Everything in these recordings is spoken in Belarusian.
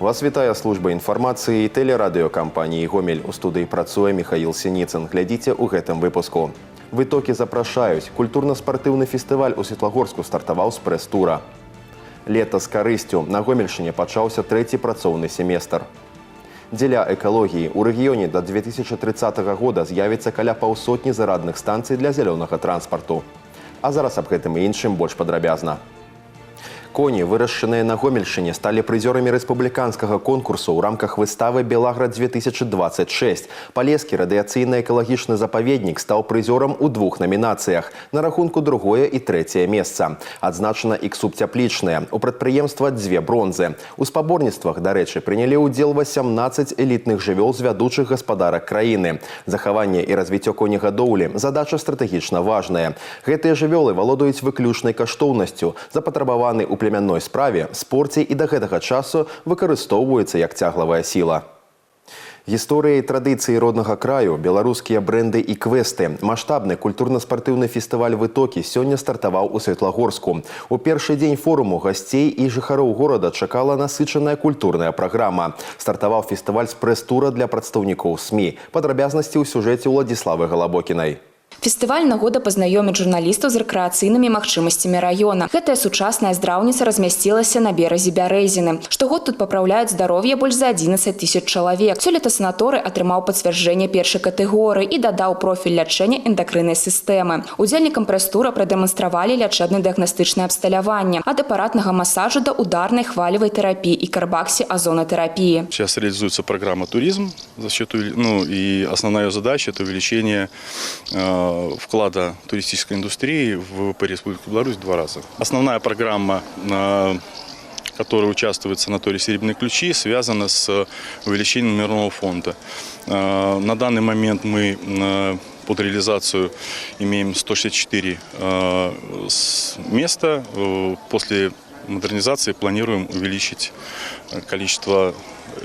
Вас вітае служба інфармацыі і тэлерадыёкампаніі «Гомель». У студыі працуе Михаил Синицын. Глядзіце ў гэтым выпуску. Вытокі запрашаюць. Культурна-спартыўны фестываль у Светлагорску стартаваў з прэс-тура. Лета з карысцю. На Гомельшчыне пачаўся трэці працоўны семестр. Дзеля экалогіі у рэгіёне да 2030 года з'явіцца каля паўсотні зарадных станцый для зялёнага транспарту. А зараз аб гэтым і іншым больш падрабязна. Коні, вырашчаныя на Гомельшчыне, сталі прызёрамі рэспубліканскага конкурсу ў рамках выставы «Белаград-2026». Палескі радыяцыйна-экалагічны запаведнік стаў прызёрам у двух намінацыях. На рахунку другое і трэцяе месца. Адзначана і субцяплічныя. У прадпрыемства 2 бронзы. У спаборніцтвах, дарэчы, прынялі ўдзел 18 элітных жывёл з вядучых гаспадарак краіны. Захаванне і развіццё конегадоўлі – задача стратэгічна важная. Гэтыя жывёлы валодаюць выключнай каштоўнасцю, запатрабаваны ў племянной справе, спорце і да гэтага часу выкарыстоўваюцца як цяглавая сіла. Гісторыя і традыцыі роднага краю, беларускія брэнды і квесты. Маштабны культурна-спартыўны фестываль «Вытокі» сёння стартаваў у Светлагорску. У першы дзень форуму гасцей і жыхароў горада чакала насычаная культурная праграма. Стартаваў фестываль з прэс-тура для прадстаўнікоў СМІ. Падрабязнасці ў сюжэце Уладзіславы Галабокінай. Фестываль нагода пазнаёміць журналістаў з рэкрэацыйнымі магчымасцямі раёна. Гэтая сучасная здраўніца размясцілася на беразе Бярэзіны. Штогод тут папраўляюць здароўе больш за 11 000 чалавек. Сёлета санаторый атрымаў пацвярджэнне першай катэгорыі і дадаў профіль лячэння эндакрыннай сістэмы. Удзельнікам прэс-тура прадэманстравалі лячэбна-дыягнастычнае абсталяванне ад апаратнага масажу да ударнай хвалевай тэрапіі і карбаксі-азонатэрапіі. Сейчас реализуется программа «Туризм», и основная задача – это увеличение вклада туристической индустрии по Республике Беларусь в 2 раза. Основная программа, которая участвует в санатории «Серебряные ключи», связана с увеличением номерного фонда. На данный момент мы под реализацию имеем 164 места. После модернизации планируем увеличить количество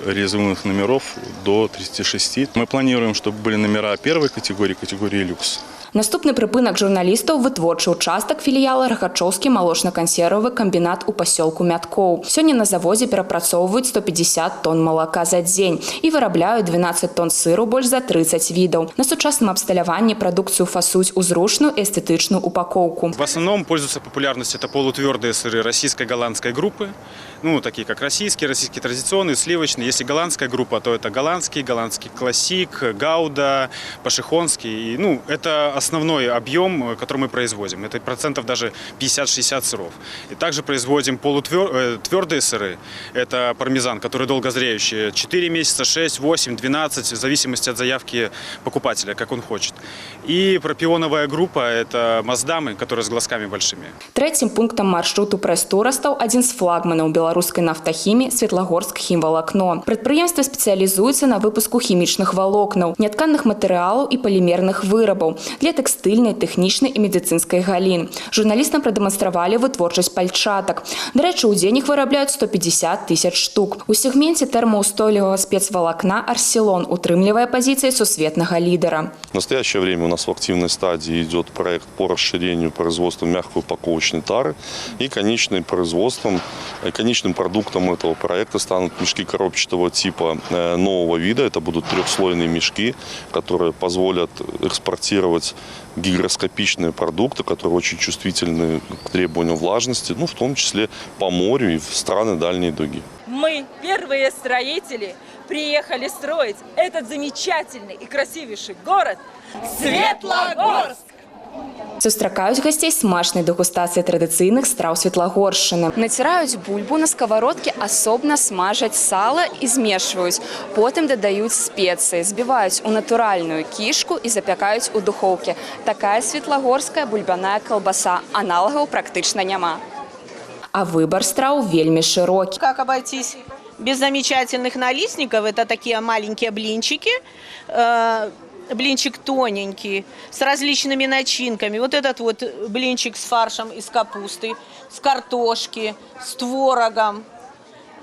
реализуемых номеров до 36. Мы планируем, чтобы были номера первой категории люкс. Наступны прыпынак журналістаў – вытворчы ўчастак філіяла Рахачоўскі малочна-кансервавы камбінат у пасёлку Мяткоў. Сёння на завозе перапрацоўваюць 150 тонн малака за дзень і вырабляюць 12 тонн сыру, больш за 30 відаў. На сучасным абсталяванні прадукцыю фасуюць у зручную і эстэтычную упаковку. В основном пользуются популярностью это полутвердые сыры российской голландской группы, такие как российские традиционные, сливочные. Если голландская группа, то это голландский классик, гауда, пашихонский. Это основной объем, который мы производим. Это процентов даже 50-60 сыров. И также производим полутвердые сыры. Это пармезан, который долгозреющий. 4 месяца, 6, 8, 12, в зависимости от заявки покупателя, как он хочет. И пропионовая группа – это маздамы, которые с глазками большими. Трэцім пунктам маршруту прэс-тура стаў адзін з флагманаў беларускай нафтахіміі Светлагорск хімвалакно. Прадпрыемства спецыялізуецца на выпуску хімічных валокнаў, нятканых матэрыялаў і палімерных вырабаў для тэкстыльнай, тэхнічнай і медыцынскай галін. Журналістам прадэманстравалі вытворчасць пальчатак. Дарэчы, у дзень іх вырабляюць 150 000 штук. У сегменце тэрмаўстойлівага спецвалакна «Арселон» утрымлівае пазіцыі сусветнага лідера. В настоящее время у нас в активной стадии идет проект по расширению производства мягкой упаковочной тары. И конечным продуктом этого проекта станут мешки коробчатого типа нового вида. Это будут 3-слойные мешки, которые позволят экспортировать гигроскопичные продукты, которые очень чувствительны к требованиям влажности, в том числе по морю и в страны дальней дуги. Мы, первые строители, приехали строить этот замечательный и красивейший город Светлагорск. Сустракаюць гасцей смачнай дэгустацыяй традыцыйных страў Светлагоршчыны. Націраюць бульбу на сковородке, асобна смажаць сала і змешваюць. Потым дадаюць спецыі, збіваюць у натуральную кішку і запякаюць у духоўкі. Такая светлагорская бульбяная калбаса. Аналагаў практычна няма. А выбар страў вельмі шырокі. Как обойтись без замечательных налистников? Это такие маленькие блинчики. Блинчик тоненький, с различными начинками. Вот этот вот блинчик с фаршем из капусты, с картошки, с творогом.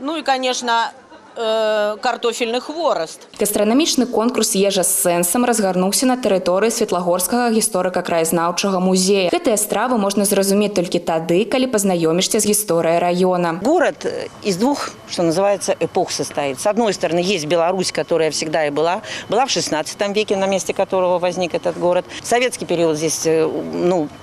И, конечно, картофельный хворост. Гастранамічны конкурс «Ежа з сэнсам» разгарнуўся на тэрыторыі Светлагорскага гісторыка-краязнаўчага музея. Гэтыя стравы можна зразумець толькі тады, калі пазнаёмішся з гісторыяй раёна. Город из двух, что называется, эпох состоит. С одной стороны, есть Беларусь, которая всегда и была в 16 веке, на месте которого возник этот город. Советский период здесь,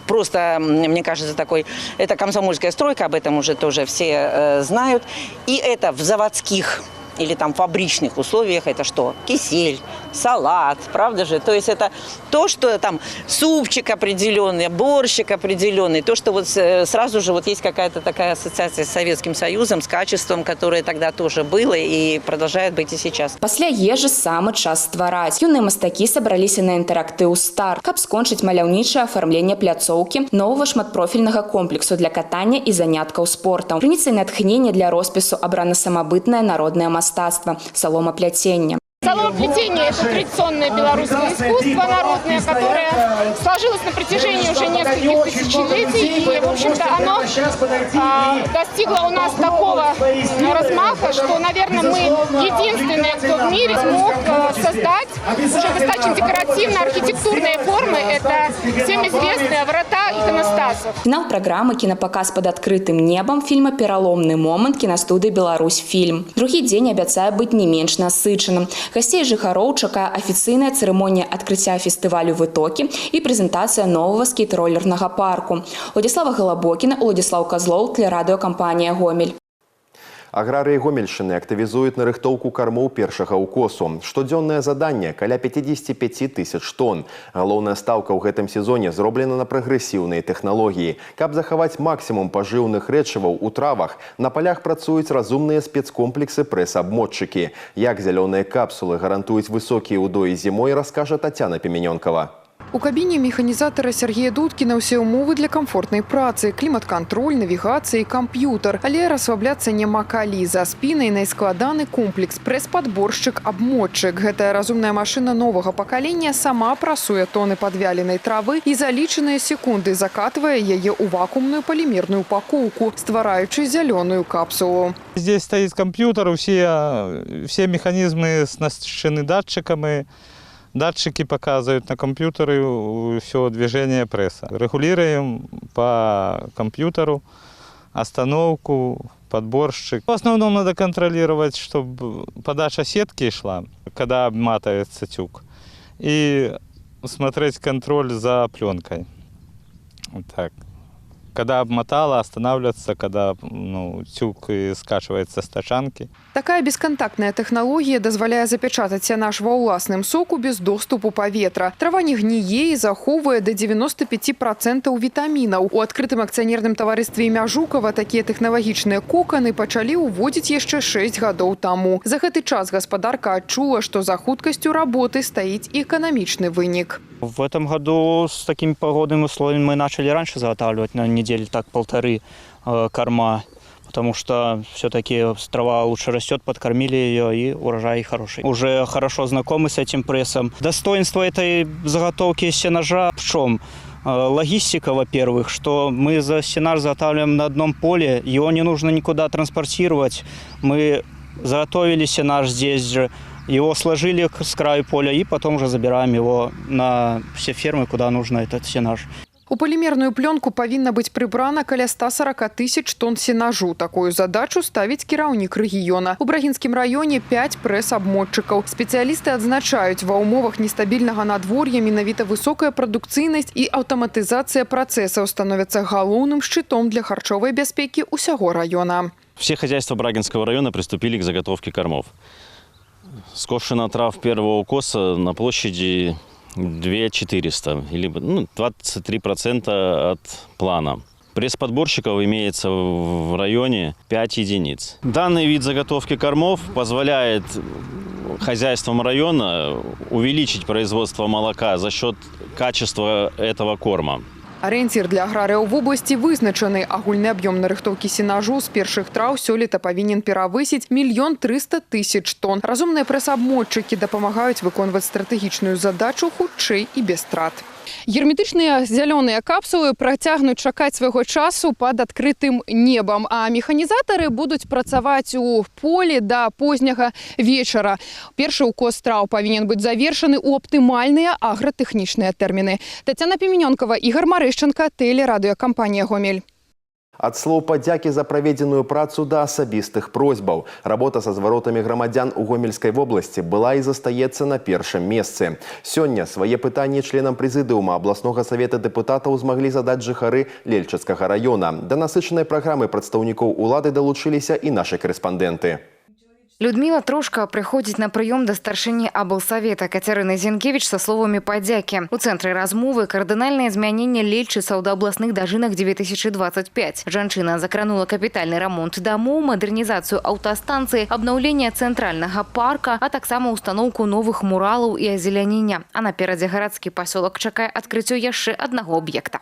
просто, мне кажется, такой, это комсомольская стройка, об этом уже тоже все знают. И это в заводских или там фабричных условиях, это что? Кисель, салат, правда же? То есть это то, что там супчик определенный, борщик определенный, то, что вот сразу же вот есть какая-то такая ассоциация с Советским Союзом, с качеством, которое тогда тоже было и продолжает быть и сейчас. Пасля ежы самы час ствараць. Юныя мастакі сабраліся на інтэрактыў «Старт», каб скончыць маляўнічае афармленне пляцоўкі новага шматпрофільнага комплексу для катання і заняткаў спортам. Крыніцай натхнення для роспісу абрана самабытнае народнае мастацтва – соломаплетение. Соломоплетение – это традиционное белорусское искусство народное, которое сложилось на протяжении уже нескольких тысячелетий. И, в общем-то, оно достигло у нас такого размаха, что, наверное, мы единственные, кто в мире смог создать уже достаточно декоративные архитектурные формы. Это всем известные врата иконостасов. Финал программы «Кинопоказ под открытым небом» фильма «Пераломны момент» киностудии «Беларусь-фильм». Другі дзень абяцае быць не менш насычаным. Гостей жыхароў чакае афіцыйная цырымонія адкрыцця фестывалю «Вытокі» і прэзентацыя новага скейт-ролернага парку. Владислава Голобокіна, Владислав Козлов, телерадиокомпания «Гомель». Аграрыі Гомельшчыны актывізуюць нарыхтоўку кармоў першага ўкосу. Штодзённае заданне – каля 55 тысяч тонн. Галоўная стаўка ў гэтым сезоне зроблена на прагрэсіўныя тэхналогіі. Каб захаваць максімум пажыўных рэчываў у травах, на палях працуюць разумныя спецкомплексы прэс-абмотчыкі. Як зялёныя капсулы гарантуюць высокія ўдоі зімой, раскажа Тацяна Пеменёнкова. У кабине механизатора Сергея Дудкина все умовы для комфортной працы. Климат-контроль, навигация и компьютер. Але расслабляться няма калі. За спиной найскладаны комплекс пресс-подборщик-обмотчик. Гэтая разумная машина нового поколения сама прасуе тоны подвяленной травы и за лічаныя секунды закатывая ее у вакуумную полимерную упаковку, ствараючи зеленую капсулу. Здесь стоит компьютер, все механизмы оснащены датчиками. Датчики показывают на компьютере все движение пресса. Регулируем по компьютеру остановку, подборщик. В основном надо контролировать, чтобы подача сетки шла, когда обматывается тюк. И смотреть контроль за пленкой. Вот так. Когда обмотала, останавливаться, когда тюк скачивается с тачанки. Такая бесконтактная тэхналогія дазваляе запячатаць сянаж ва ўласным соку без доступу паветра. Трава не гніе і захоўвае да 95% вітамінаў. У адкрытым акцыянерным таварыстве імя Жукава такія тэхналагічныя коканы пачалі ўводзіць яшчэ 6 гадоў таму. За гэты час гаспадарка адчула, што за хуткасцю работы стаіць і эканамічны вынік. В этом году с такими погодными условиями мы начали раньше заготавливать, на неделю так 1,5 корма, потому что все-таки трава лучше растет, подкормили ее и урожай хороший. Уже хорошо знакомы с этим прессом. Достоинство этой заготовки сенажа в чем? Логистика, во-первых, что мы за сенаж заготавливаем на одном поле, его не нужно никуда транспортировать. Мы заготовили сенаж здесь же, его сложили с краю поля и потом уже забираем его на все фермы, куда нужно этот сенаж. У полимерную пленку павінна быць прыбрана каля 140 тысяч тонн сенажу. Такую задачу ставіць кіраўнік рэгіёна. У Брагінскім раёне 5 прэс-абмотчыкаў. Спецыялісты адзначаюць, ва ўмовах нестабільнага надвор'я менавіта высокая прадукцыйнасць і аўтаматызацыя працэсаў становяцца галоўным шчытом для харчовай бяспекі ўсяго раёна. Все хозяйства Брагинского района приступили к заготовке кормов. Скошено трав первого укоса на площади 2400, или 23% от плана. Пресс-подборщиков имеется в районе 5 единиц. Данный вид заготовки кормов позволяет хозяйствам района увеличить производство молока за счет качества этого корма. Арыенцір для аграрыяў в области вызначаны. Агульны аб'ём нарыхтоўкі сенажу з першых траў сёлета павінен перавысіць 1 300 000 тонн. Разумныя прэс-абмотчыкі дапамагаюць выконваць стратэгічную задачу хутчэй і без страт. Герметычныя зялёныя капсулы працягнуць чакаць свайго часу пад адкрытым небам, а механізатары будуць працаваць у полі да позняга вечара. Першы ўкос страў павінен быць завершаны ў аптымальныя агратэхнічныя тэрміны. Тацяна Піменёнкава, Ігор Марышченка, тэлерадыёкампанія «Гомель». Ад слоў падзякі за праведзеную працу да асабістых просьбаў. Работа са зваротамі грамадзян у Гомельскай вобласці была і застаецца на першым месцы. Сёння свае пытанні членам прэзідыума абласнога савета дэпутатаў змаглі задаць жыхары Лельчыцкага раёна. Да насычанай праграмы прадстаўнікоў улады далучыліся і нашы карэспандэнты. Людмила Трошка приходит на прием до старшыні аблсавета Кацярыны Зінкевіч со словами подяки. У цэнтры размовы кардынальнае змяненне лельчыцаў да абласных дажынак 2025. Жанчына закранула капітальны рамонт дамоў, мадэрнізацыю аўтастанцыі, абнаўленне цэнтральнага парка, а таксама установку новых муралаў і азелянення. А наперадзе гарадскі пасёлак чакае адкрыццё яшчэ аднаго аб'екта.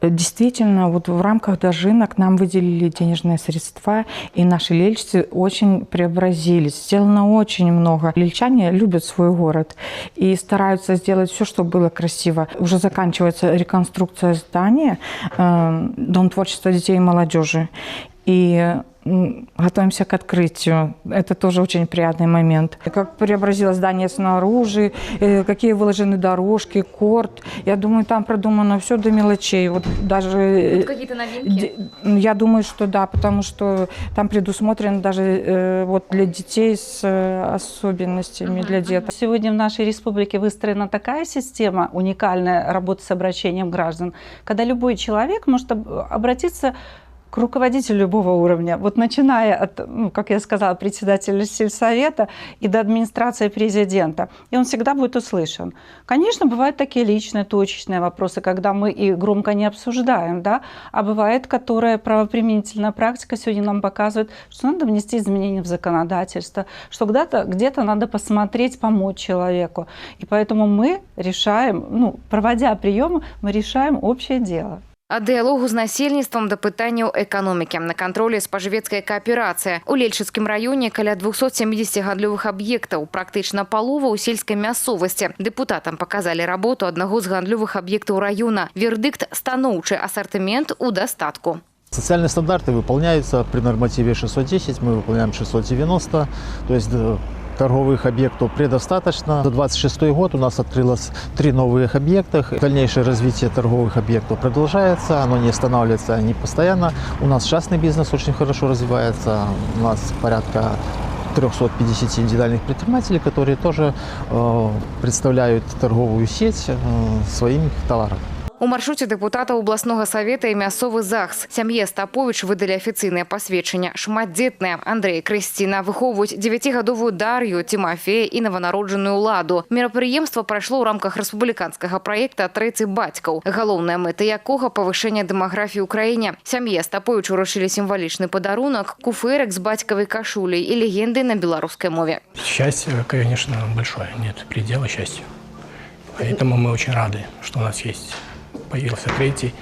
Действительно, вот в рамках дожинок нам выделили денежные средства, и наши лельчицы очень преобразились. Сделано очень много. Лельчане любят свой город и стараются сделать все, чтобы было красиво. Уже заканчивается реконструкция здания, Дом творчества детей и молодежи. И готовимся к открытию. Это тоже очень приятный момент. Как преобразилось здание снаружи, какие выложены дорожки, корт. Я думаю, там продумано все до мелочей. Вот даже какие-то новинки? Я думаю, что да, потому что там предусмотрено даже вот для детей с особенностями, для деток. Сегодня в нашей республике выстроена такая система, уникальная работа с обращением граждан, когда любой человек может обратиться к руководителю любого уровня, вот начиная от, как я сказала, председателя сельсовета и до администрации президента. И он всегда будет услышан. Конечно, бывают такие личные, точечные вопросы, когда мы и громко не обсуждаем, да, а бывает, которая правоприменительная практика сегодня нам показывает, что надо внести изменения в законодательство, что где-то надо посмотреть, помочь человеку. И поэтому мы решаем, проводя приемы, мы решаем общее дело. Ад дыялогу з насельніцтвам да пытанняў эканомікі. На кантролі спажывецкая кааперацыя. У Лельчыцкім раёне каля 270 гандлёвых аб'ектаў, практычна палова ў сельскай мясцовасці. Дэпутатам паказалі работу аднаго з гандлёвых аб'ектаў раёна. Вердыкт – станоўчы асартымент у дастатку. Социальные стандарты выполняются при нормативе 610, мы выполняем 690, то есть торговых объектов предостаточно. За 2026 год у нас открылось 3 новых объекта. Дальнейшее развитие торговых объектов продолжается, оно не останавливается, не постоянно. У нас частный бизнес очень хорошо развивается, у нас порядка 350 индивидуальных предпринимателей, которые тоже представляют торговую сеть своим товаром. У маршруце дэпутата областного совета і мясцовы ЗАГС. Сям'е Стапович выдалі афіцыйнае пасведчанне. Шматдзетныя Андрей і Крысціна выхоўваюць 9гадовую Дар'ю, Тимофея і новонароджаную Ладу. Мерапрыемства прайшло ў рамках рэспубліканскага праекта «Трэці бацькаў», галоўная мэта якога – павышэнне дэмаграфіі ў краіне. Сям'е Стапович уручылі сімвалічны падарунак, куфэрак з бацькавай кашуляй і легенды на беларускай мове. Счастье, конечно, большое. Нет предела счастью. Поэтому мы очень рады, что у нас есть. Появился третий.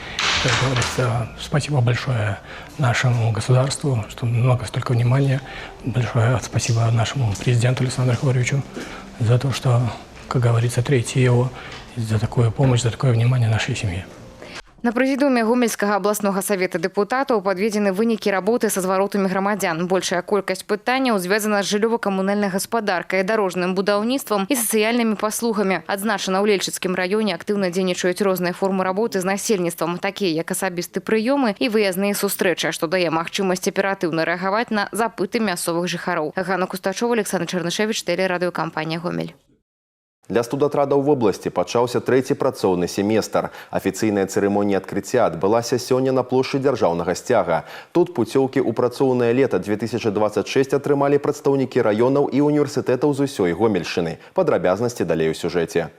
Как говорится, спасибо большое нашему государству, что столько внимания. Большое спасибо нашему президенту Александру Григорьевичу за то, что, как говорится, третий его, за такую помощь, за такое внимание нашей семье. На прэзідыуме Гомельскага абласнога савета дэпутатаў падведзены вынікі работы са зваротамі грамадзян. Большая колькасць пытанняў звязана з жыллёва-камунальнай гаспадаркай, дарожным будаўніцтвам і сацыяльнымі паслугамі. Адзначана, ў Лельчыцкім раёне актыўна дзейнічаюць розныя формы работы з насельніцтвам, такія як асабісты прыёмы і выязныя сустрэчы, што дае магчымасць аператыўна рэагаваць на запыты мясцовых жыхароў. Ганна Кустачова, Александр Чарнышевіч, тэлерадыёкампанія «Гомель». Для студатрадаў вобласці пачаўся 3-й працоўны семестр. Афіцыйная цырымонія адкрыцця адбылася сёння на плошчы дзяржаўнага сцяга. Тут пуцёўкі ў працоўнае лета 2026 атрымалі прадстаўнікі раёнаў і універсітэтаў з усёй Гомельшчыны. Падрабязнасці далей у сюжэце.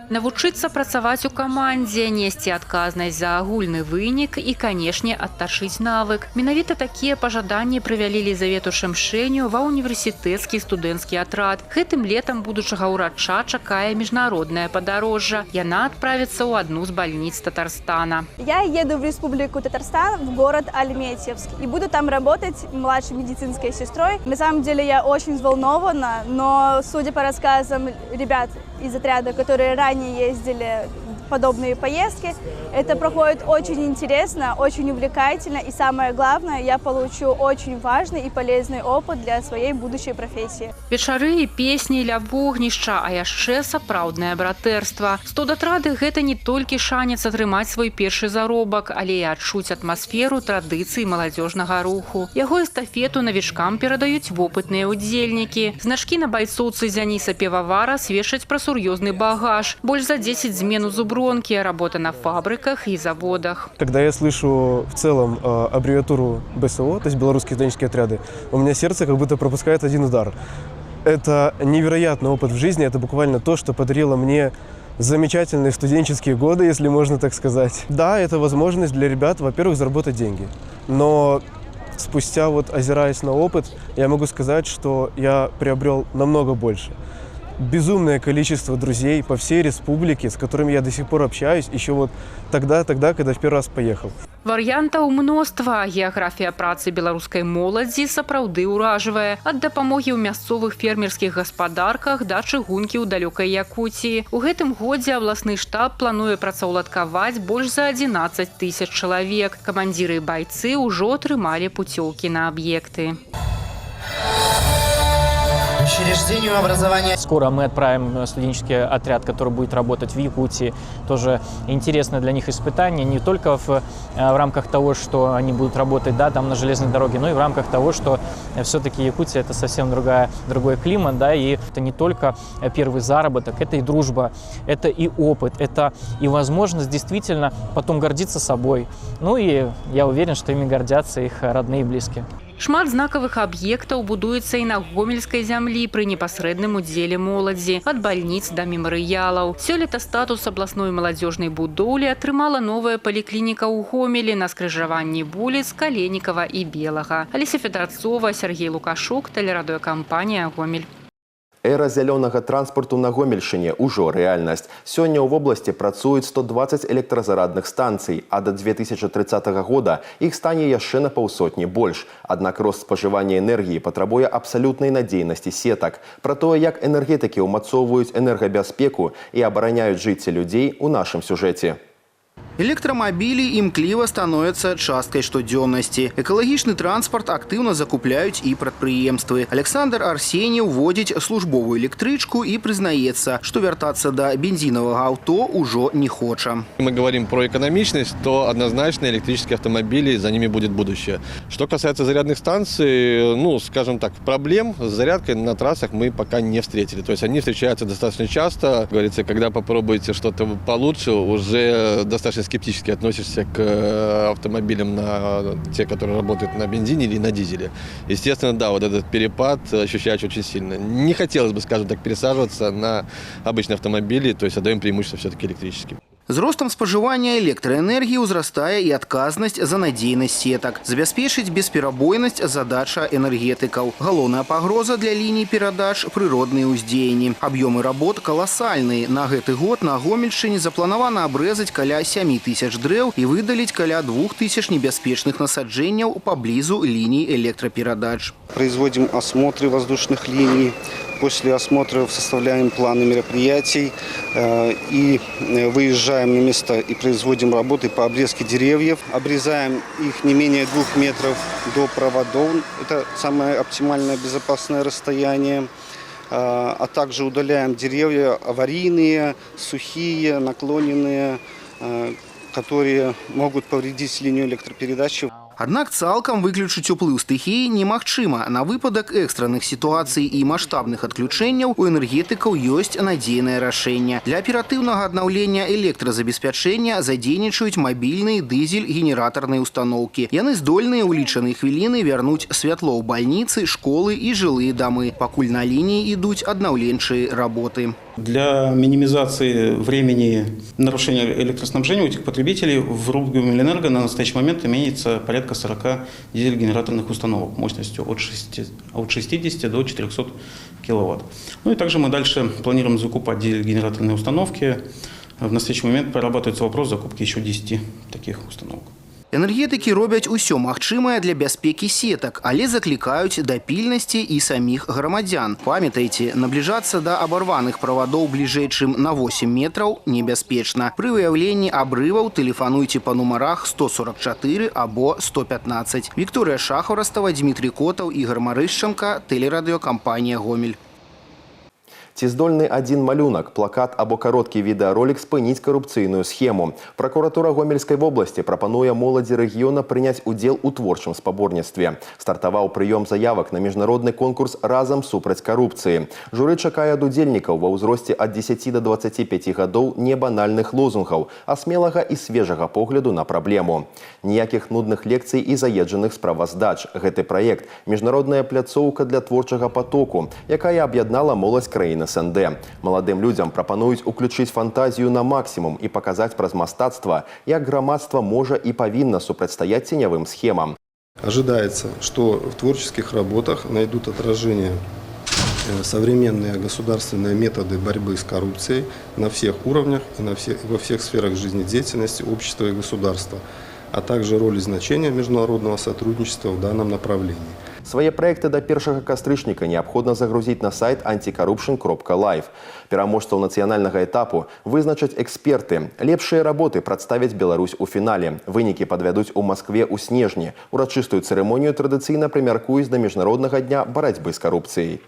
Навучыцца працаваць у камандзе, несці адказнасць за агульны вынік і, канешне, адтачыць навык. Менавіта такія пажаданні прывялі Лізавету Шэмшэню ва універсітэцкі студэнцкі атрад. Гэтым летам будучага ўрача чакае міжнароднае падарожжа. Яна адправіцца ў адну з бальніц Татарстана. Я еду в Республику Татарстан, в город Альметьевск, и буду там работать младшей медицинской сестрой. На самом деле я очень взволнована, но, судя по рассказам ребят из отряда, которые ранее ездили подобные поездки. Это проходит очень интересно, очень увлекательно, и самое главное, я получу очень важный и полезный опыт для своей будущей профессии. Вечары і песні ля вогнішча, а яшчэ сапраўднае братэрства. 100 датрады – гэта не толькі шанец атрымаць свой першы заробак, але і адчуць атмасферу традыцый маладзёжнага руху. Яго эстафету навічкам перадаюць вопытныя удзельнікі. Значкі на байцоўцы Дзяніса Певавара сведчаць пра сур'ёзны багаж. Больш за 10 змен у зубронкі, работа на фабриках и заводах. Когда я слышу в целом аббревиатуру БСО, то есть белорусские студенческие отряды, у меня сердце как будто пропускает один удар. Это невероятный опыт в жизни, это буквально то, что подарило мне замечательные студенческие годы, если можно так сказать. Да, это возможность для ребят, во-первых, заработать деньги. Но спустя озираясь на опыт, я могу сказать, что я приобрел намного больше. Безумное количество друзей по всей республике, с которыми я до сих пор общаюсь, еще тогда, когда в первый раз поехал. Варыянтаў мноства. Геаграфія працы беларускай моладзі сапраўды ўражвае. Ад дапамогі ў мясцовых фермерскіх гаспадарках да чыгункі ў далёкай Якуціі. У гэтым годзе абласны штаб плануе працаўладкаваць больш за 11 000 чалавек. Камандзіры і байцы ўжо атрымалі пуцёўкі на аб'екты. Учреждению образования. Скоро мы отправим студенческий отряд, который будет работать в Якутии. Тоже интересное для них испытание, не только в рамках того, что они будут работать там на железной дороге, но и в рамках того, что все-таки Якутия – это совсем другой климат, и это не только первый заработок, это и дружба, это и опыт, это и возможность действительно потом гордиться собой. Ну и я уверен, что ими гордятся их родные и близкие. Шмат знакавых аб'ектаў будуецца і на гомельскай зямлі пры непасрэдным удзеле моладзі, ад бальніц да мемарыялаў. Сёлета статус абласной маладзёжнай будоўлі атрымала новая паліклініка ў Гомелі на скрыжаванні вуліц Каленікава і Белага. Алеся Федрацова, Сергей Лукашук, тэлерадыёкампанія «Гомель». Эра зялёнага транспарту на Гомельшыне ўжо рэальнасць. Сёння ў вобласці працуюць 120 электразарадных станцый, а да 2030 года іх стане яшчэ на паўсотні больш. Аднак рост спажывання энергіі патрабуе абсалютнай надзейнасці сетак. Пра тое, як энергетыкі ўмацоўваюць энергабяспеку і абараняюць жыцці людзей у нашым сюжэце. Электромобили імкліва становятся часткой штодзённасці. Экалагічны транспорт активно закупляют и прадпрыемствы. Александр Арсеньев водить службовую электричку и признается, что вертаться до бензинового авто уже не хоча. Мы говорим про экономичность, то однозначно электрические автомобили, за ними будет будущее. Что касается зарядных станций, скажем так, проблем с зарядкой на трассах мы пока не встретили. То есть они встречаются достаточно часто. Говорится, когда попробуете что-то получше, уже достаточно скептически относишься к автомобилям, те, которые работают на бензине или на дизеле. Естественно, да, этот перепад ощущаешь очень сильно. Не хотелось бы, скажем так, пересаживаться на обычные автомобили, то есть отдаем преимущество все-таки электрическим. З ростом спажывання электраэнергіі ўзрастае і адказнасць за надзейнасць сетак. Забяспечыць бесперабойнасць задача энергетыкаў. Галоўная пагроза для ліній перадач – прыродныя ўздзеянні. Аб'ёмы работ каласальныя. На гэты год на Гомельшыне запланавана абрэзаць каля 7000 дрэў і выдаліць каля 2000 небяспечных насаджэнняў паблізу ліній электраперадач. Производим осмотры воздушных линий. После осмотров составляем планы мероприятий и выезжаем на место и производим работы по обрезке деревьев. Обрезаем их не менее 2 метров до проводов. Это самое оптимальное безопасное расстояние. А также удаляем деревья аварийные, сухие, наклоненные, которые могут повредить линию электропередачи. Аднак цалкам выключыць уплыў стыхіі немагчыма. На выпадак экстранных сітуацый і маштабных адключэнняў у энергетыкаў ёсць надзейнае рашэнне. Для аператыўнага аднаўлення электразабеспячэння задзейнічаюць мабільныя дызель-генератарныя установкі. Яны здольныя ў лічаныя хвіліны вярнуць святло ў бальніцы, школы і жылыя дамы, пакуль на лініі ідуць аднаўленчыя работы. Для минимизации времени нарушения электроснабжения у этих потребителей в РУП «Гомельэнерго» на настоящий момент имеется порядка 40 дизель-генераторных установок мощностью от 60 до 400 киловатт. Ну и также мы дальше планируем закупать дизель-генераторные установки. В настоящий момент прорабатывается вопрос закупки еще 10 таких установок. Энергетики робяць усё магчымае для бяспекі сетак, але заклікаюць да пільнасці і саміх грамадзян. Памятайце, набліжацца да абарваных правадоў бліжэй, чым на 8 метраў небяспечна. Пры выяўленні абрываў тэлефануйце па нумарах 144 або 115. Вікторыя Шахарастава, Дмітрий Котаў, Ігор Марышченко, тэлерадыёкампанія «Гомель». Ці здольны адзін малюнак, плакат або кароткі відэаролік спыніць карупцыйную схему? Пракуратура Гомельскай вобласці прапануе моладзі рэгіёна прыняць удзел у творчым спаборніцтве. Стартаваў прыём заявак на міжнародны конкурс «Разам супраць карупцыі». Журы чакае ад удзельнікаў ва ўзросце ад 10 до 25 гадоў не банальных лозунгаў, а смелага і свежага погляду на праблему. Ніякіх нудных лекцый і заезджаных справаздач. Гэты праект – міжнародная пляцоўка для творчага патоку, якая аб'яднала моладзь краіны СНД. Маладым людзям прапануюць уключыць фантазію на максімум і паказаць праз мастацтва, як грамадства можа і павінна супрацьстаяць ценявым схемам. Ожидается, что в творческих работах найдут отражение современные государственные методы борьбы с коррупцией на всех уровнях и во всех сферах жизнедеятельности общества и государства, а также роль и значение международного сотрудничества в данном направлении. Свае праекты да 1 кастрычніка неабходна загрузіць на сайт anticorruption.live. Пераможцаў нацыянальнага этапу вызначаць эксперты. Лепшыя работы прадставяць Беларусь у фінале. Вынікі падвядуць у Маскве ў снежні. Урачыстую цырымонію традыцыйна прымяркуюць да міжнароднага дня барацьбы з карупцыяй.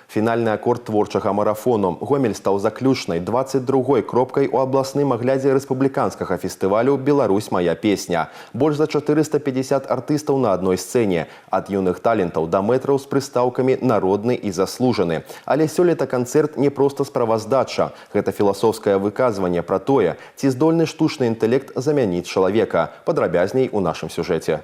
Фінальны акорд творчага марафону. Гомель стаў заключнай 22-й кропкай у абласным аглядзе рэспубліканскага фестывалю «Беларусь. Мая песня». Больш за 450 артыстаў на адной сцэне. Ад юных талентаў да мэтраў з прыстаўкамі «народны» і «заслужаны». Але сёлета канцэрт не проста справаздача. Гэта філасофскае выказванне пра тое, ці здольны штучны інтэлект замяніць чалавека. Падрабязней у нашым сюжэце.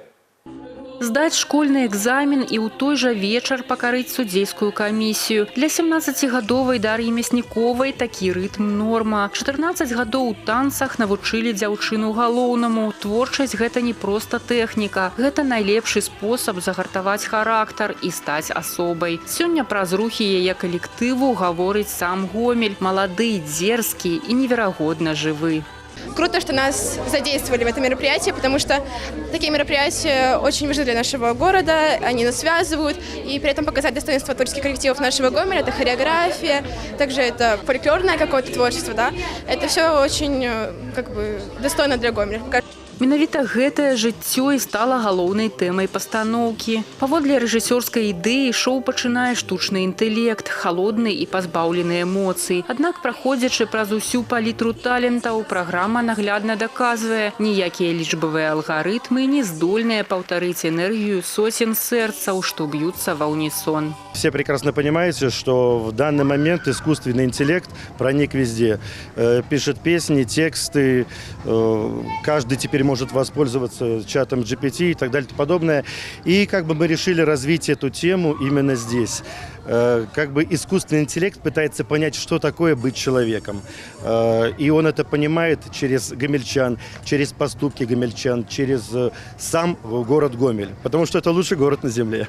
Здаць школьны экзамен і ў той жа вечар пакарыць судзейскую камісію. Для 17гадовай Дар'і Мясніковай такі рытм норма. 14 гадоў у танцах навучылі дзяўчыну галоўнаму. Творчасць – гэта не проста тэхніка. Гэта найлепшы спосаб загартаваць характар і стаць асобай. Сёння праз рухі яе калектыву гаворыць сам Гомель. Малады, дзерзкі і неверагодна жывы. Круто, что нас задействовали в это мероприятие, потому что такие мероприятия очень важны для нашего города, они нас связывают, и при этом показать достоинство творческих коллективов нашего Гомеля, это хореография, также это фольклорное какое-то творчество, да, это все очень, достойно для Гомеля. Менавіта гэтае жыццё і стала галоўнай тэмай пастаноўкі. Паводле рэжысёрскай ідэі шоу пачынае штучны інтэлект, халодны і пазбаўлены эмоцый. Аднак, праходзячы праз усю палітру талентаў, праграма наглядна даказвае, ніякія лічбавыя алгарытмы не здольныя паўтарыць энергію сотен сэрцаў, што б'юцца ва ўнісон. Все прекрасно понимаете, что в данный момент искусственный интеллект проник везде. Пишет песни, тексты, каждый теперь может воспользоваться чатом GPT и так далее и подобное. И мы решили развить эту тему именно здесь. Искусственный интеллект пытается понять, что такое быть человеком. И он это понимает через гомельчан, через поступки гомельчан, через сам город Гомель. Потому что это лучший город на земле.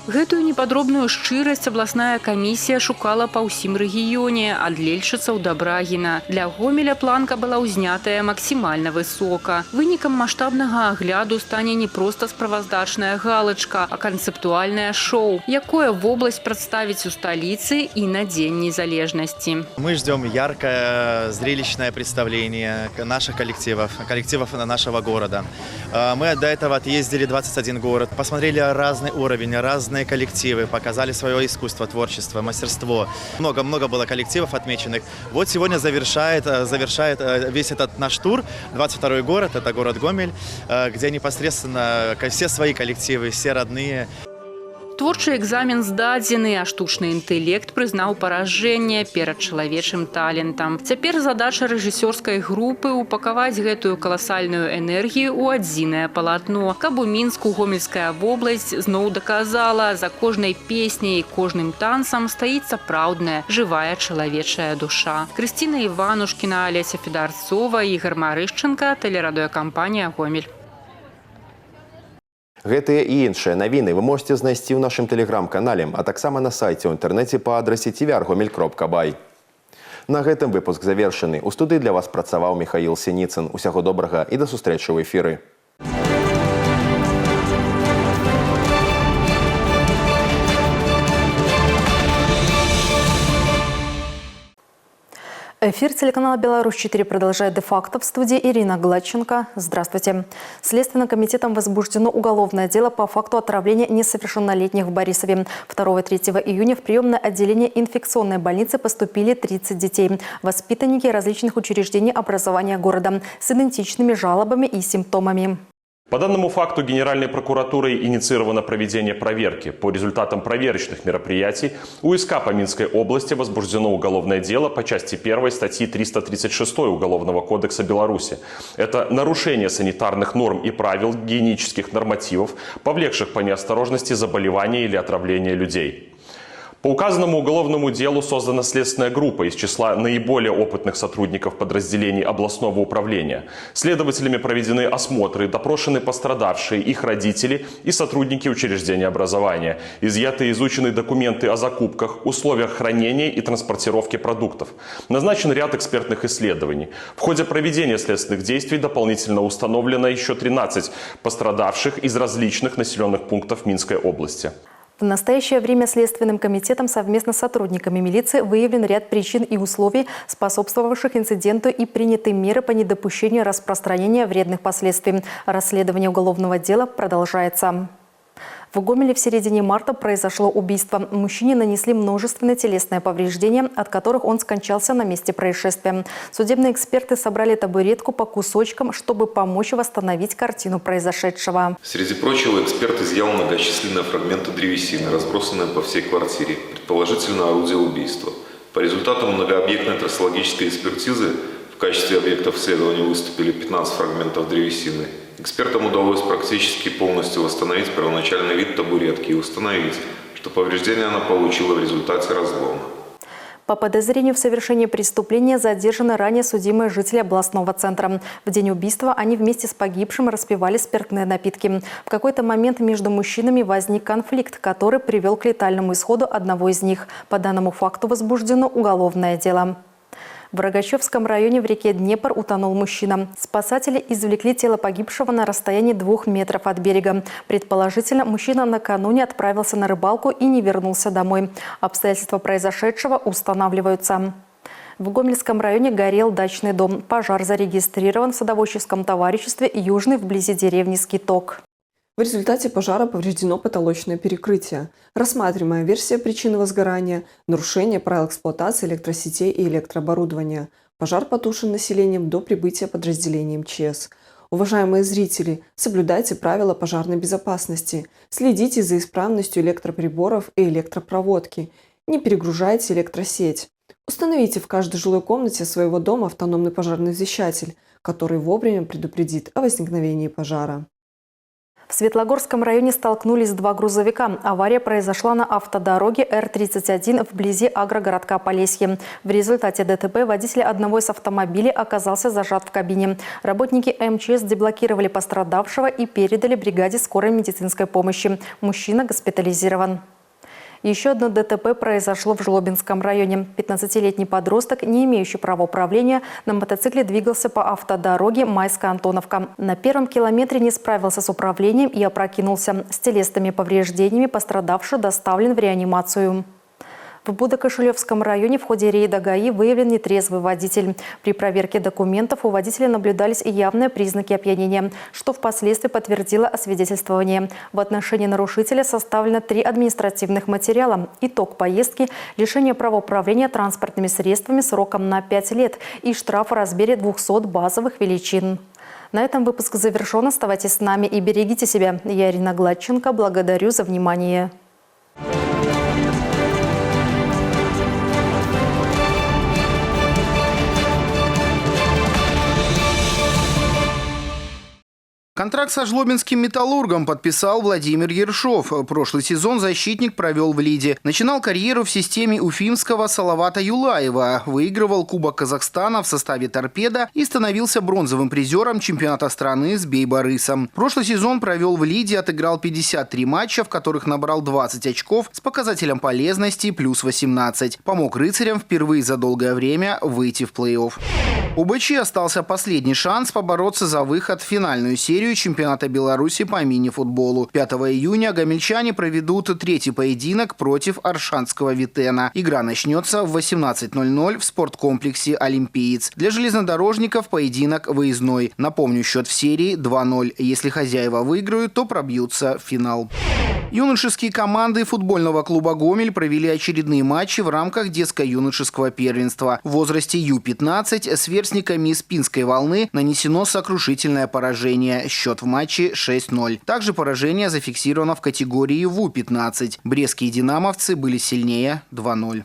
Гэтую непадробную шчырасць абласная камісія шукала па ўсім рэгіёне, ад лельшыцаў да Брагіна. Для Гомеля планка была ўзнятая максімальна высока. Вынікам маштабнага агляду стане не проста справаздачная галачка, а канцэптуальнае шоу, якое вобласць прадставіць у сталіцы і на Дзень незалежнасці. Мы ждем яркое, зрелищное представление наших коллективов нашего города. Мы до этого отъездили 21 город, посмотрели разный уровень, разные коллективы, показали свое искусство, творчество, мастерство. Много было коллективов отмеченных. Вот сегодня завершает весь этот наш тур 22-й город, это город Гомель, где непосредственно все свои коллективы, все родные. Творчы экзамен здадзены, а штучны інтэлект прызнаў паражэнне перад чалавечым талентам. Цяпер задача рэжысёрскай групы упакаваць гэтую каласальную энергію ў адзінае палатно, каб у Мінску гомельская вобласць зноў даказала, за кожнай песняй і кожным танцам стаіць сапраўдная, жывая чалавечая душа. Крысціна Іванушкіна, Алеся Федарцова, Ігор Марышченко, тэлерадыёкампанія «Гомель». Гэтыя і іншыя навіны вы можете знайсці ў нашым тэлеграм-канале, а таксама на сайце ў інтэрнэце па адрасе tvr.gomel.by. На гэтым выпуск завершаны. У студыі для вас працаваў Михаил Синицын. Усяго добрага і да сустрэчы ў эфіры. Эфир телеканала «Беларусь-4» продолжает де-факто. В студии Ирина Гладченко. Здравствуйте. Следственным комитетом возбуждено уголовное дело по факту отравления несовершеннолетних в Борисове. 2-3 июня в приемное отделение инфекционной больницы поступили 30 детей. Воспитанники различных учреждений образования города с идентичными жалобами и симптомами. По данному факту Генеральной прокуратурой инициировано проведение проверки. По результатам проверочных мероприятий УСК по Минской области возбуждено уголовное дело по части 1 статьи 336 Уголовного кодекса Беларуси. Это нарушение санитарных норм и правил гигиенических нормативов, повлекших по неосторожности заболевания или отравления людей. По указанному уголовному делу создана следственная группа из числа наиболее опытных сотрудников подразделений областного управления. Следователями проведены осмотры, допрошены пострадавшие, их родители и сотрудники учреждения образования. Изъяты и изучены документы о закупках, условиях хранения и транспортировки продуктов. Назначен ряд экспертных исследований. В ходе проведения следственных действий дополнительно установлено еще 13 пострадавших из различных населенных пунктов Минской области. В настоящее время Следственным комитетом совместно с сотрудниками милиции выявлен ряд причин и условий, способствовавших инциденту, и приняты меры по недопущению распространения вредных последствий. Расследование уголовного дела продолжается. В Гомеле в середине марта произошло убийство. Мужчине нанесли множественные телесные повреждения, от которых он скончался на месте происшествия. Судебные эксперты собрали табуретку по кусочкам, чтобы помочь восстановить картину произошедшего. Среди прочего, эксперт изъял многочисленные фрагменты древесины, разбросанные по всей квартире, предположительно орудие убийства. По результатам многообъектной трассологической экспертизы в качестве объектов исследования выступили 15 фрагментов древесины. Экспертам удалось практически полностью восстановить первоначальный вид табуретки и установить, что повреждения она получила в результате разлома. По подозрению в совершении преступления задержаны ранее судимые жители областного центра. В день убийства они вместе с погибшим распивали спиртные напитки. В какой-то момент между мужчинами возник конфликт, который привел к летальному исходу одного из них. По данному факту возбуждено уголовное дело. В Рогачевском районе в реке Днепр утонул мужчина. Спасатели извлекли тело погибшего на расстоянии 2 метров от берега. Предположительно, мужчина накануне отправился на рыбалку и не вернулся домой. Обстоятельства произошедшего устанавливаются. В Гомельском районе горел дачный дом. Пожар зарегистрирован в садоводческом товариществе «Южный» вблизи деревни Скиток. В результате пожара повреждено потолочное перекрытие. Рассматриваемая версия причины возгорания – нарушение правил эксплуатации электросетей и электрооборудования. Пожар потушен населением до прибытия подразделений МЧС. Уважаемые зрители, соблюдайте правила пожарной безопасности. Следите за исправностью электроприборов и электропроводки. Не перегружайте электросеть. Установите в каждой жилой комнате своего дома автономный пожарный извещатель, который вовремя предупредит о возникновении пожара. В Светлогорском районе столкнулись 2 грузовика. Авария произошла на автодороге Р-31 вблизи агрогородка Полесье. В результате ДТП водитель одного из автомобилей оказался зажат в кабине. Работники МЧС деблокировали пострадавшего и передали бригаде скорой медицинской помощи. Мужчина госпитализирован. Еще одно ДТП произошло в Жлобинском районе. 15-летний подросток, не имеющий права управления, на мотоцикле двигался по автодороге Майска-Антоновка. На 1-м километре не справился с управлением и опрокинулся. С телесными повреждениями пострадавший доставлен в реанимацию. В Будо-Кошелевском районе в ходе рейда ГАИ выявлен нетрезвый водитель. При проверке документов у водителя наблюдались и явные признаки опьянения, что впоследствии подтвердило освидетельствование. В отношении нарушителя составлено 3 административных материала. Итог поездки – лишение права управления транспортными средствами сроком на 5 лет и штраф в размере 200 базовых величин. На этом выпуск завершен. Оставайтесь с нами и берегите себя. Я Ирина Гладченко. Благодарю за внимание. Контракт со жлобинским «Металлургом» подписал Владимир Ершов. Прошлый сезон защитник провел в Лиде. Начинал карьеру в системе уфимского Салавата Юлаева. Выигрывал Кубок Казахстана в составе «Торпеда» и становился бронзовым призером чемпионата страны с Бейбарысом. Прошлый сезон провел в Лиде, отыграл 53 матча, в которых набрал 20 очков с показателем полезности плюс 18. Помог рыцарям впервые за долгое время выйти в плей-офф. У БЧ остался последний шанс побороться за выход в финальную серию чемпионата Беларуси по мини-футболу. 5 июня гомельчане проведут третий поединок против Оршанского Витена. Игра начнется в 18:00 в спорткомплексе «Олимпиец». Для железнодорожников поединок выездной. Напомню, счет в серии 2-0. Если хозяева выиграют, то пробьются в финал. Юношеские команды футбольного клуба «Гомель» провели очередные матчи в рамках детско-юношеского первенства. В возрасте Ю-15 сверстниками из Пинской волны нанесено сокрушительное поражение. Счет в матче 6-0. Также поражение зафиксировано в категории ВУ-15. Брестские динамовцы были сильнее 2-0.